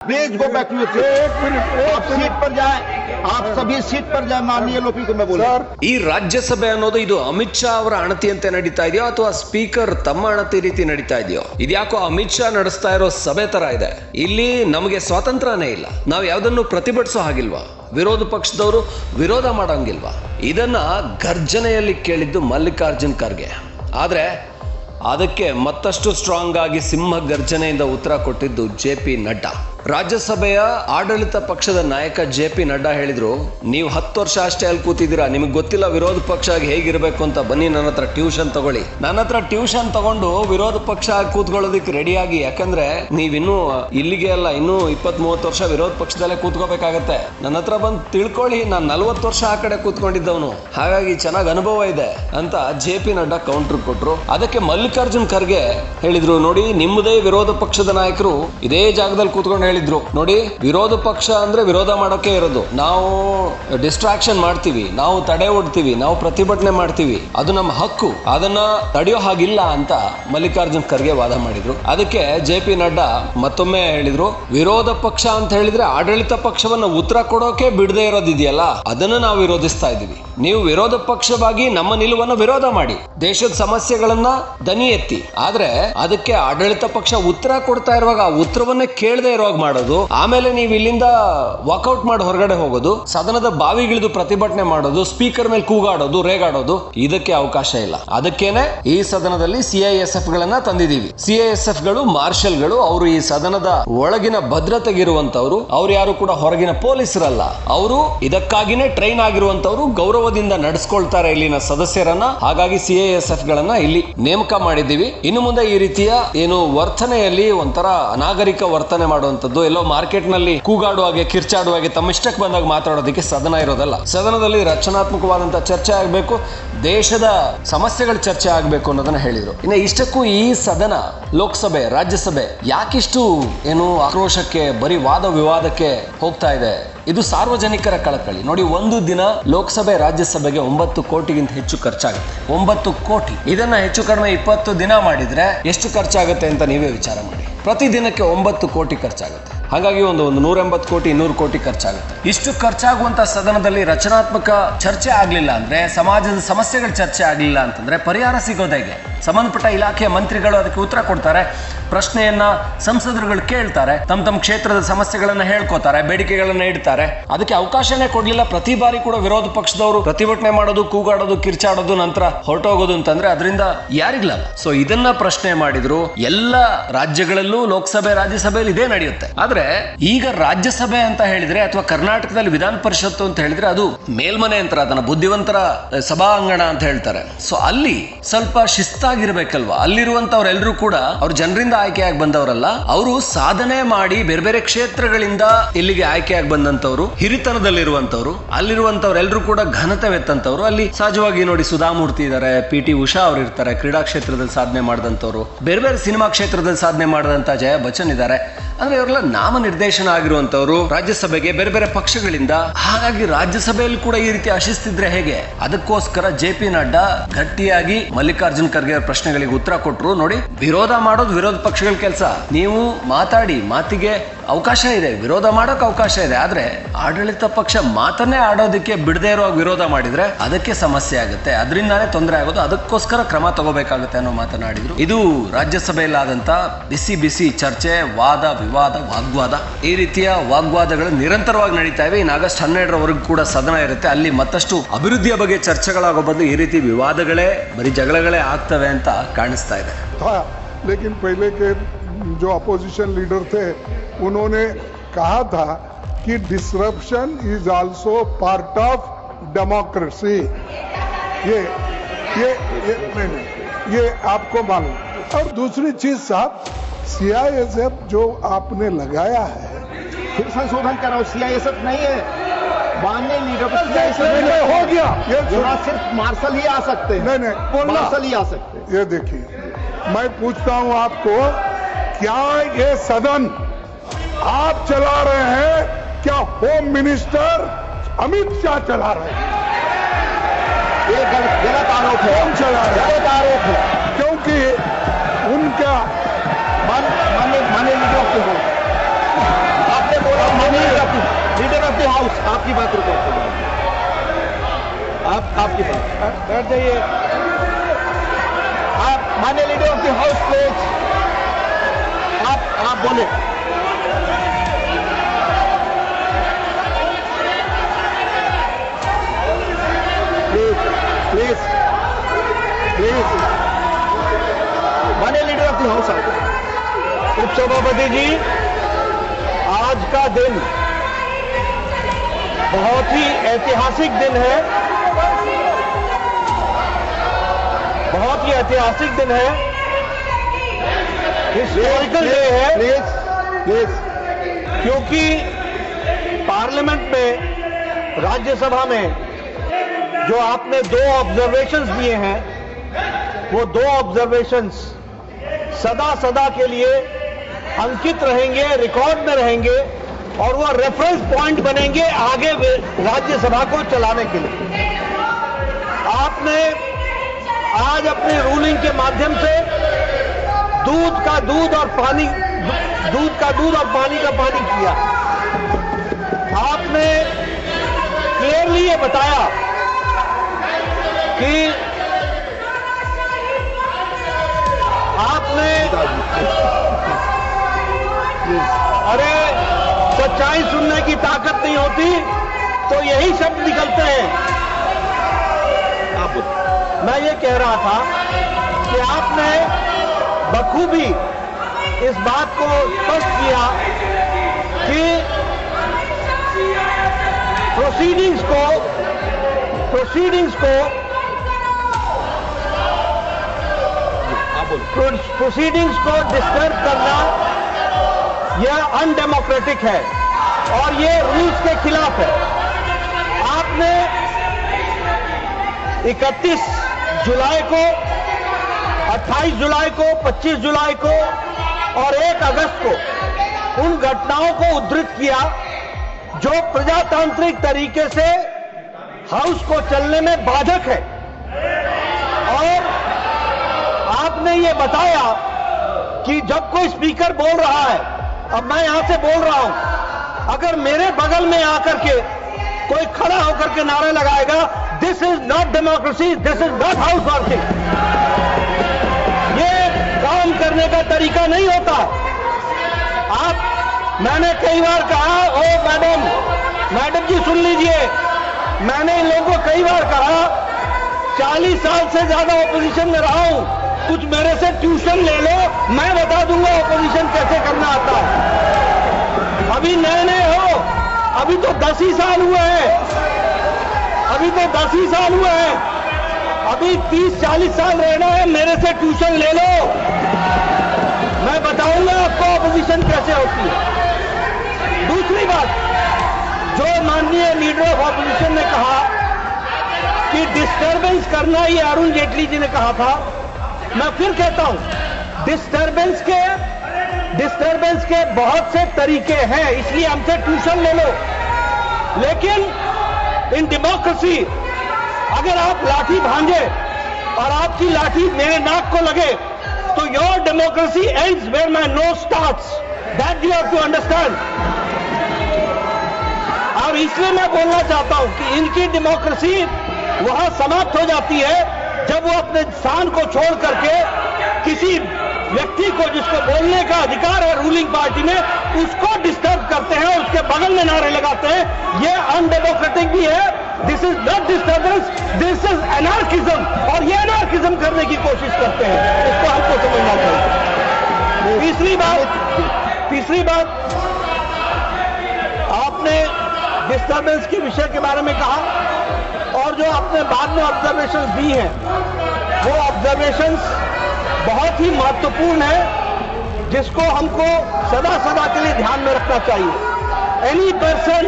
Please go back to आप seat पर जाएं, आप सभी सीट पर जाएं। माननीय लोपी को मैं बोल ಈ ರಾಜ್ಯಸಭೆ ಅನ್ನೋದು ಇದು ಅಮಿತ್ ಶಾ ಅವರ ಅಣತಿಯಂತೆ ನಡೀತಾ ಇದೆಯೋ ಅಥವಾ ಸ್ಪೀಕರ್ ತಮ್ಮ ಅಣತಿ ರೀತಿ ನಡೀತಾ ಇದೆಯೋ? ಇದ್ಯಾಕೋ ಅಮಿತ್ ಶಾ ನಡೆಸ್ತಾ ಇರೋ ಸಭೆ ತರ ಇದೆ. ಇಲ್ಲಿ ನಮಗೆ ಸ್ವಾತಂತ್ರ್ಯನೇ ಇಲ್ಲ, ನಾವು ಯಾವುದನ್ನು ಪ್ರತಿಭಟಿಸೋ ಹಾಗಿಲ್ವಾ? ವಿರೋಧ ಪಕ್ಷದವರು ವಿರೋಧ ಮಾಡಂಗಿಲ್ವಾ? ಇದನ್ನ ಗರ್ಜನೆಯಲ್ಲಿ ಕೇಳಿದ್ದು ಮಲ್ಲಿಕಾರ್ಜುನ್ ಖರ್ಗೆ. ಆದ್ರೆ ಅದಕ್ಕೆ ಮತ್ತಷ್ಟು ಸ್ಟ್ರಾಂಗ್ ಆಗಿ ಸಿಂಹ ಗರ್ಜನೆಯಿಂದ ಉತ್ತರ ಕೊಟ್ಟಿದ್ದು JP ನಡ್ಡಾ. ರಾಜ್ಯಸಭೆಯ ಆಡಳಿತ ಪಕ್ಷದ ನಾಯಕ JP ನಡ್ಡಾ ಹೇಳಿದ್ರು, ನೀವು 10 ವರ್ಷ ಅಷ್ಟೇ ಅಲ್ಲಿ ಕೂತಿದ್ದೀರಾ, ನಿಮಗೆ ಗೊತ್ತಿಲ್ಲ ವಿರೋಧ ಪಕ್ಷ ಆಗಿ ಹೇಗಿರ್ಬೇಕು ಅಂತ. ಬನ್ನಿ ನನ್ನ ಹತ್ರ ಟ್ಯೂಷನ್ ತಗೊಳ್ಳಿ. ನನ್ನ ಹತ್ರ ಟ್ಯೂಷನ್ ತಗೊಂಡು ವಿರೋಧ ಪಕ್ಷ ಆಗಿ ಕೂತ್ಕೊಳ್ಳೋದಕ್ಕೆ ರೆಡಿಯಾಗಿ. ಯಾಕಂದ್ರೆ ನೀವಿನ್ನೂ ಇಲ್ಲಿಗೆ ಅಲ್ಲ, ಇನ್ನೂ 20-30 ವರ್ಷ ವಿರೋಧ ಪಕ್ಷದಲ್ಲೇ ಕೂತ್ಕೋಬೇಕಾಗತ್ತೆ. ನನ್ನ ಹತ್ರ ಬಂದು ತಿಳ್ಕೊಳ್ಳಿ, ನಾನು 40 ವರ್ಷ ಆ ಕಡೆ ಕೂತ್ಕೊಂಡಿದ್ದವನು, ಹಾಗಾಗಿ ಚೆನ್ನಾಗಿ ಅನುಭವ ಇದೆ ಅಂತ JP ನಡ್ಡಾ ಕೌಂಟರ್ ಕೊಟ್ರು. ಅದಕ್ಕೆ ಮಲ್ಲಿಕಾರ್ಜುನ್ ಖರ್ಗೆ ಹೇಳಿದ್ರು, ನೋಡಿ ನಿಮ್ಮದೇ ವಿರೋಧ ಪಕ್ಷದ ನಾಯಕರು ಇದೇ ಜಾಗದಲ್ಲಿ ಕೂತ್ಕೊಂಡು ಹೇಳಿದ್ರು, ನೋಡಿ ವಿರೋಧ ಪಕ್ಷ ಅಂದ್ರೆ ವಿರೋಧ ಮಾಡೋಕೆ ಇರೋದು, ನಾವು ಡಿಸ್ಟ್ರಾಕ್ಷನ್ ಮಾಡ್ತೀವಿ, ನಾವು ತಡೆ ಒಡ್ತೀವಿ, ನಾವು ಪ್ರತಿಭಟನೆ ಮಾಡ್ತೀವಿ, ಅದು ನಮ್ಮ ಹಕ್ಕು, ಅದನ್ನ ತಡೆಯೋ ಹಾಗಿಲ್ಲ ಅಂತ ಮಲ್ಲಿಕಾರ್ಜುನ್ ಖರ್ಗೆ ವಾದ ಮಾಡಿದ್ರು. ಅದಕ್ಕೆ JP ನಡ್ಡಾ ಮತ್ತೊಮ್ಮೆ ಹೇಳಿದ್ರು, ವಿರೋಧ ಪಕ್ಷ ಅಂತ ಹೇಳಿದ್ರೆ ಆಡಳಿತ ಪಕ್ಷವನ್ನ ಉತ್ತರ ಕೊಡೋಕೆ ಬಿಡದೆ ಇರೋದಿದೆಯಲ್ಲ, ಅದನ್ನ ನಾವು ವಿರೋಧಿಸ್ತಾ ಇದೀವಿ. ನೀವು ವಿರೋಧ ಪಕ್ಷವಾಗಿ ನಮ್ಮ ನಿಲುವನ್ನು ವಿರೋಧ ಮಾಡಿ, ದೇಶದ ಸಮಸ್ಯೆಗಳನ್ನ ದನಿ ಎತ್ತಿ, ಆದ್ರೆ ಅದಕ್ಕೆ ಆಡಳಿತ ಪಕ್ಷ ಉತ್ತರ ಕೊಡ್ತಾ ಇರುವಾಗ ಆ ಉತ್ತರವನ್ನೇ ಕೇಳದೆ ಇರುವಾಗ ಮಾಡೋದು, ಆಮೇಲೆ ನೀವು ಇಲ್ಲಿಂದ ವಾಕೌಟ್ ಮಾಡಿ ಹೊರಗಡೆ ಹೋಗೋದು, ಸದನದ ಬಾವಿಗಿಳಿದು ಪ್ರತಿಭಟನೆ ಮಾಡೋದು, ಸ್ಪೀಕರ್ ಮೇಲೆ ಕೂಗಾಡೋದು, ರೇಗಾಡೋದು, ಇದಕ್ಕೆ ಅವಕಾಶ ಇಲ್ಲ. ಅದಕ್ಕೇನೆ ಈ ಸದನದಲ್ಲಿ CISF ಗಳನ್ನ ತಂದಿದ್ದೀವಿ. CISF ಗಳು ಮಾರ್ಷಲ್ಗಳು, ಅವರು ಈ ಸದನದ ಒಳಗಿನ ಭದ್ರತೆಗಿರುವಂತವ್ರು, ಅವ್ರು ಯಾರು ಕೂಡ ಹೊರಗಿನ ಪೊಲೀಸರಲ್ಲ, ಅವರು ಇದಕ್ಕಾಗಿನೇ ಟ್ರೈನ್ ಆಗಿರುವಂತವ್ರು, ಗೌರವದಿಂದ ನಡೆಸ್ಕೊಳ್ತಾರೆ ಇಲ್ಲಿನ ಸದಸ್ಯರನ್ನ. ಹಾಗಾಗಿ CISF ಗಳನ್ನ ಇಲ್ಲಿ ನೇಮಕ ಮಾಡಿದ್ದೀವಿ. ಇನ್ನು ಮುಂದೆ ಈ ರೀತಿಯ ಏನು ವರ್ತನೆಯಲ್ಲಿ ಒಂಥರ ಅನಾಗರಿಕ ವರ್ತನೆ ಮಾಡುವಂತದ್ದು, ಎಲ್ಲೋ ಮಾರ್ಕೆಟ್ ನಲ್ಲಿ ಕೂಗಾಡುವಾಗೆ ಕಿರ್ಚಾಡುವಾಗೆ ತಮ್ಮಿಷ್ಟಕ್ಕೆ ಬಂದಾಗ ಮಾತಾಡೋದಕ್ಕೆ ಸದನ ಇರೋದಲ್ಲ. ಸದನದಲ್ಲಿ ರಚನಾತ್ಮಕವಾದಂತಹ ಚರ್ಚೆ ಆಗಬೇಕು, ದೇಶದ ಸಮಸ್ಯೆಗಳ ಚರ್ಚೆ ಆಗಬೇಕು ಅನ್ನೋದನ್ನ ಹೇಳಿದ್ರು. ಇನ್ನು ಇಷ್ಟಕ್ಕೂ ಈ ಸದನ, ಲೋಕಸಭೆ, ರಾಜ್ಯಸಭೆ ಯಾಕಿಷ್ಟು ಏನು ಆಕ್ರೋಶಕ್ಕೆ, ಬರೀ ವಾದ ವಿವಾದಕ್ಕೆ ಹೋಗ್ತಾ ಇದೆ? ಇದು ಸಾರ್ವಜನಿಕರ ಕಳಕಳಿ. ನೋಡಿ, ಒಂದು ದಿನ ಲೋಕಸಭೆ ರಾಜ್ಯಸಭೆಗೆ 9 ಕೋಟಿಗಿಂತ ಹೆಚ್ಚು ಖರ್ಚಾಗುತ್ತೆ. 9 ಕೋಟಿ. ಇದನ್ನ ಹೆಚ್ಚು ಕಡಿಮೆ 20 ದಿನ ಮಾಡಿದ್ರೆ ಎಷ್ಟು ಖರ್ಚಾಗುತ್ತೆ ಅಂತ ನೀವೇ ವಿಚಾರ ಮಾಡಿ. ಪ್ರತಿ ದಿನಕ್ಕೆ 9 ಕೋಟಿ ಖರ್ಚಾಗುತ್ತೆ. ಹಾಗಾಗಿ ಒಂದು 180 ಕೋಟಿ 200 ಕೋಟಿ ಖರ್ಚಾಗುತ್ತೆ. ಇಷ್ಟು ಖರ್ಚಾಗುವಂತ ಸದನದಲ್ಲಿ ರಚನಾತ್ಮಕ ಚರ್ಚೆ ಆಗ್ಲಿಲ್ಲ ಅಂದ್ರೆ, ಸಮಾಜದ ಸಮಸ್ಯೆಗಳ ಚರ್ಚೆ ಆಗ್ಲಿಲ್ಲ ಅಂತಂದ್ರೆ ಪರಿಹಾರ ಸಿಗೋದು ಹೇಗೆ? ಸಂಬಂಧಪಟ್ಟ ಇಲಾಖೆಯ ಮಂತ್ರಿಗಳು ಅದಕ್ಕೆ ಉತ್ತರ ಕೊಡ್ತಾರೆ, ಪ್ರಶ್ನೆಯನ್ನ ಸಂಸದರುಗಳು ಕೇಳ್ತಾರೆ, ತಮ್ಮ ಕ್ಷೇತ್ರದ ಸಮಸ್ಯೆಗಳನ್ನ ಹೇಳ್ಕೋತಾರೆ, ಬೇಡಿಕೆಗಳನ್ನ ಇಡ್ತಾರೆ. ಅದಕ್ಕೆ ಅವಕಾಶನೇ ಕೊಡ್ಲಿಲ್ಲ. ಪ್ರತಿ ಬಾರಿ ಕೂಡ ವಿರೋಧ ಪಕ್ಷದವರು ಪ್ರತಿಭಟನೆ ಮಾಡೋದು, ಕೂಗಾಡೋದು, ಕಿರ್ಚಾಡೋದು, ನಂತರ ಹೊರಟೋಗೋದು ಅಂತಂದ್ರೆ ಅದರಿಂದ ಯಾರಿಗ್ಲಲ್ಲ. ಸೊ ಇದನ್ನ ಪ್ರಶ್ನೆ ಮಾಡಿದ್ರು. ಎಲ್ಲ ರಾಜ್ಯಗಳಲ್ಲೂ ಲೋಕಸಭೆ, ರಾಜ್ಯಸಭೆಯಲ್ಲಿ ಇದೇ ನಡೆಯುತ್ತೆ. ಆದ್ರೆ ಈಗ ರಾಜ್ಯಸಭೆ ಅಂತ ಹೇಳಿದ್ರೆ, ಅಥವಾ ಕರ್ನಾಟಕದಲ್ಲಿ ವಿಧಾನ ಪರಿಷತ್ತು ಅಂತ ಹೇಳಿದ್ರೆ, ಅದು ಮೇಲ್ಮನೆ ಅಂತ, ಅದನ್ನ ಬುದ್ಧಿವಂತರ ಸಭಾಂಗಣ ಅಂತ ಹೇಳ್ತಾರೆ. ಸೊ ಅಲ್ಲಿ ಸ್ವಲ್ಪ ಶಿಸ್ತಾಗಿರ್ಬೇಕಲ್ವಾ? ಅಲ್ಲಿರುವಂತವ್ರೆಲ್ಲರೂ ಕೂಡ ಅವ್ರ ಜನರಿಂದ ಆಯ್ಕೆಯಾಗಿ ಬಂದವರಲ್ಲ, ಅವರು ಸಾಧನೆ ಮಾಡಿ ಬೇರೆ ಬೇರೆ ಕ್ಷೇತ್ರಗಳಿಂದ ಇಲ್ಲಿಗೆ ಆಯ್ಕೆಯಾಗಿ ಬಂದಂತವ್ರು, ಹಿರಿತನದಲ್ಲಿರುವಂತವ್ರು, ಅಲ್ಲಿರುವಂತವ್ರೆಲ್ಲರೂ ಕೂಡ ಘನತೆವೆತ್ತಂತವ್ರು. ಅಲ್ಲಿ ಸಹಜವಾಗಿ ನೋಡಿ, ಸುಧಾಮೂರ್ತಿ ಇದ್ದಾರೆ, PT ಉಷಾ ಅವರು ಇರ್ತಾರೆ, ಕ್ರೀಡಾ ಕ್ಷೇತ್ರದಲ್ಲಿ ಸಾಧನೆ ಮಾಡಿದಂತವ್ರು, ಬೇರೆ ಬೇರೆ ಸಿನಿಮಾ ಕ್ಷೇತ್ರದಲ್ಲಿ ಸಾಧನೆ ಮಾಡಿದಂತ ಜಯಾ ಬಚ್ಚನ್ ಇದ್ದಾರೆ. ಅಂದ್ರೆ ಇವರೆಲ್ಲ ನಾಮ ನಿರ್ದೇಶನ ಆಗಿರುವಂತವ್ರು ರಾಜ್ಯಸಭೆಗೆ ಬೇರೆ ಬೇರೆ ಪಕ್ಷಗಳಿಂದ. ಹಾಗಾಗಿ ರಾಜ್ಯಸಭೆಯಲ್ಲಿ ಕೂಡ ಈ ರೀತಿ ಅಶಿಸ್ತಿದ್ರೆ ಹೇಗೆ? ಅದಕ್ಕೋಸ್ಕರ JP ನಡ್ಡಾ ಗಟ್ಟಿಯಾಗಿ ಮಲ್ಲಿಕಾರ್ಜುನ್ ಖರ್ಗೆ ಪ್ರಶ್ನೆಗಳಿಗೆ ಉತ್ತರ ಕೊಟ್ಟರು. ನೋಡಿ, ವಿರೋಧ ಮಾಡೋದು ವಿರೋಧ ಪಕ್ಷಗಳ ಕೆಲಸ. ನೀವು ಮಾತಾಡಿ, ಮಾತಿಗೆ ಅವಕಾಶ ಇದೆ, ವಿರೋಧ ಮಾಡೋಕೆ ಅವಕಾಶ ಇದೆ. ಆದ್ರೆ ಆಡಳಿತ ಪಕ್ಷ ಮಾತನ್ನೇ ಆಡೋದಕ್ಕೆ ಬಿಡದೇ ಇರೋ ವಿರೋಧ ಮಾಡಿದ್ರೆ ಅದಕ್ಕೆ ಸಮಸ್ಯೆ ಆಗುತ್ತೆ, ಅದರಿಂದಾನೇ ತೊಂದರೆ ಆಗೋದು. ಅದಕ್ಕೋಸ್ಕರ ಕ್ರಮ ತಗೋಬೇಕಾಗುತ್ತೆ ಅನ್ನೋ ಮಾತನಾಡಿದ್ರು. ಇದು ರಾಜ್ಯಸಭೆಯಲ್ಲಾದಂತ ಬಿಸಿ ಬಿಸಿ ಚರ್ಚೆ, ವಾದ ವಿವಾದ, ವಾಗ್ವಾದ. ಈ ರೀತಿಯ ವಾಗ್ವಾದಗಳು ನಿರಂತರವಾಗಿ ನಡೀತಾ ಇವೆ. ಇನ್ನು ಆಗಸ್ಟ್ 12ರವರೆಗೂ ಕೂಡ ಸದನ ಇರುತ್ತೆ. ಅಲ್ಲಿ ಮತ್ತಷ್ಟು ಅಭಿವೃದ್ಧಿಯ ಬಗ್ಗೆ ಚರ್ಚೆಗಳಾಗೋ ಬದಲು ಈ ರೀತಿ ವಿವಾದಗಳೇ, ಬರೀ ಜಗಳಗಳೇ ಆಗ್ತವೆ ಅಂತ ಕಾಣಿಸ್ತಾ ಇದೆ. लेकिन पहले के जो अपोजिशन लीडर थे, उन्होंने कहा था कि disruption is also part of democracy. ये आपको मालूम. और दूसरी चीज साहब, CISF जो आपने लगाया है, फिर संशोधन कराओ. CISF नहीं है, माननीय लीडर हो गया. यहाँ सिर्फ मार्शल ही आ सकते हैं. नहीं, मार्शल ही आ सकते हैं. ये देखिए, मैं पूछता हूं आपको, क्या ये सदन आप चला रहे हैं? क्या होम मिनिस्टर अमित शाह चला रहे हैं? ये गलत आरोप है. कौन चला रहे हैं? गलत आरोप है, क्योंकि उनका माननीय लीडर के हो हाउस, आपकी बात रुको, आपकी बात बैठ जाइए। आप माननीय leader of the house please, आप बोले। प्लीज माननीय लीडर ऑफ द हाउस, उपसभापति जी, आज का दिन बहुत ही ऐतिहासिक दिन है, बहुत ही ऐतिहासिक दिन है, हिस्टोरिकल डे है। प्लीज क्योंकि पार्लियामेंट में, राज्यसभा में जो आपने 2 ऑब्जर्वेशंस दिए हैं, वो 2 ऑब्जर्वेशंस सदा सदा के लिए अंकित रहेंगे, रिकॉर्ड में रहेंगे और वो रेफरेंस पॉइंट बनेंगे आगे राज्यसभा को चलाने के लिए। आपने आज अपनी रूलिंग के माध्यम से दूध का दूध और पानी का पानी किया। आपने क्लियरली ये बताया कि आपने, अरे सच्चाई सुनने की ताकत नहीं होती तो यही शब्द निकलते हैं। मैं ये कह रहा था कि आपने बखूबी इस बात को स्पष्ट किया कि प्रोसीडिंग्स को डिस्टर्ब करना यह अनडेमोक्रेटिक है और ये रूल्स के खिलाफ है। आपने 31 जुलाई को, 28 जुलाई को, 25 जुलाई को और 1 अगस्त को उन घटनाओं को उद्धृत किया जो प्रजातांत्रिक तरीके से हाउस को चलने में बाधक है। और आपने ये बताया कि जब कोई स्पीकर बोल रहा है, अब मैं यहां से बोल रहा हूं, अगर मेरे बगल में आकर के कोई खड़ा होकर के नारे लगाएगा, this is not democracy, this is not house working, ये काम करने का तरीका नहीं होता। मैंने कई बार कहा, ओ मैडम जी सुन लीजिए, मैंने इन लोगों को कई बार कहा, 40 साल से ज्यादा ऑपोजिशन में रहा हूं, कुछ मेरे से ट्यूशन ले लो, मैं बता दूंगा ऑपोजिशन कैसे करना आता है। अभी नए हो, अभी तो 10 ही साल हुए हैं, अभी 30-40 साल रहना है, मेरे से ट्यूशन ले लो, मैं बताऊंगा आपको ऑपोजिशन कैसे होती है। दूसरी बात, जो माननीय लीडर ऑफ ऑपोजिशन ने कहा कि डिस्टर्बेंस करना, ये अरुण जेटली जी ने कहा था, मैं फिर कहता हूं, डिस्टर्बेंस के बहुत से तरीके हैं, इसलिए हमसे ट्यूशन ले लो। लेकिन इन डेमोक्रेसी अगर आप लाठी भांजे और आपकी लाठी मेरे नाक को लगे तो your democracy ends where my nose starts, that you have to understand. और इसलिए मैं बोलना चाहता हूं कि इनकी डेमोक्रेसी वहां समाप्त हो जाती है जब वो अपने स्थान को छोड़ करके किसी व्यक्ति को, जिसको बोलने का अधिकार है रूलिंग पार्टी में, उसको डिस्टर्ब करते हैं और उसके बगल में नारे लगाते हैं। ये अनडेमोक्रेटिक भी है, this is not disturbance, this is anarchism, और ये एनार्किज्म करने की कोशिश करते हैं, इसको हमको समझना चाहिए। तीसरी बात, आपने डिस्टर्बेंस के विषय के बारे में कहा और जो आपने बाद में ऑब्जर्वेशंस दी हैं, वो ऑब्जर्वेशंस बहुत ही महत्वपूर्ण है, जिसको हमको सदा सदा के लिए ध्यान में रखना चाहिए। Any person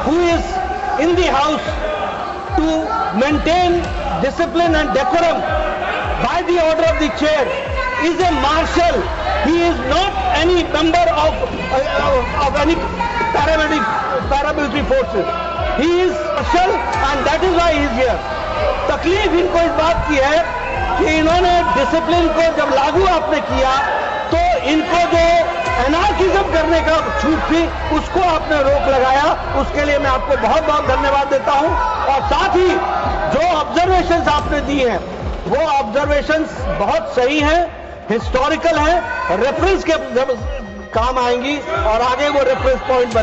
who is in the house to maintain discipline and decorum by the order of the chair is a marshal, he is not any member of any paramilitary forces, he is marshal and that is why he is here। तकलीफ इनको इस बात की है कि इन्होंने discipline को जब लागू आपने किया तो इनको जो एनार्किज्म करने का छूट थी उसको आपने रोक लगाया, उसके लिए मैं आपको बहुत बहुत धन्यवाद देता हूं। और साथ ही जो ऑब्जर्वेशंस आपने दिए हैं वो ऑब्जर्वेशंस बहुत सही हैं, हिस्टोरिकल हैं, रेफरेंस के काम आएंगी और आगे वो रेफरेंस पॉइंट बने।